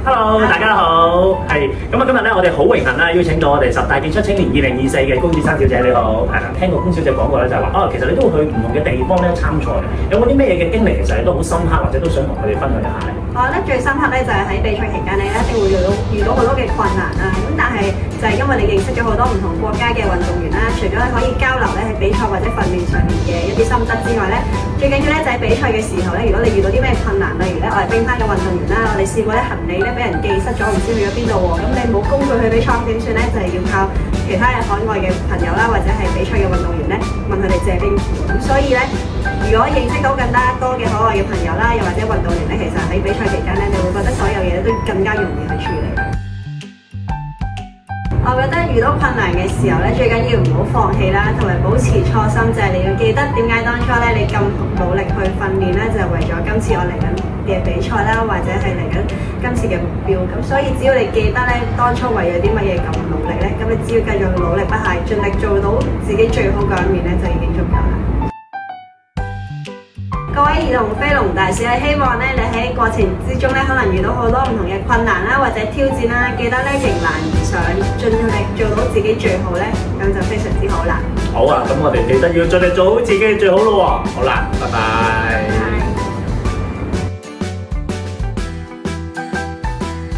Hello，大家好，係咁啊！今日咧，我哋好榮幸啦，邀請到我哋10大傑出青年2024嘅龔志珊小姐，你好。係啦，聽過龔小姐講過咧，就係話其實你都會去唔同嘅地方咧參賽嘅，有冇啲咩嘢嘅經歷，其實你都好深刻，或者都想同佢哋分享一下咧？我覺得最深刻咧就係喺比賽期間，你一定會遇到好多嘅困難啦。咁但係就係因為你認識咗好多唔同國家嘅運動員啦，除咗可以交流咧喺比賽或者訓練上面嘅一啲心得之外咧，最緊要咧就喺比賽嘅時候咧，如果你遇到啲咩困難，例如咧我係乒乓嘅運動員啦，我哋試過咧行李咧俾人寄失咗，唔知去咗邊度喎，咁你冇工具去比賽點算咧？就係要靠其他嘅海外嘅朋友啦，或者係比賽嘅運動員咧問佢哋借兵符。咁所以咧，如果認識到更加多嘅海外嘅朋友啦，又或者運動員咧，其實喺比賽期間咧，你會覺得所有嘢都更加容易去處理。我覺得遇到困難嘅時候咧，最緊要唔好放棄啦，同埋保持初心，就係你要記得點解當初咧你咁努力去訓練咧，就係為咗今次我嚟緊嘅比賽啦，或者係嚟緊今次嘅目標。咁所以只要你記得咧，當初為咗啲乜嘢咁努力咧，咁你只要繼續努力不懈，盡力做到自己最好嗰一面咧，就已經足夠啦。各位兒童飛龍大使，希望咧你喺過程之中咧，可能遇到好多唔同嘅困難啦，或者挑戰啦，記得咧迎難而上，盡力做到自己最好咧，咁就非常之好啦。好啊，咁我哋記得要盡力做好自己最好咯喎。好啦，拜拜。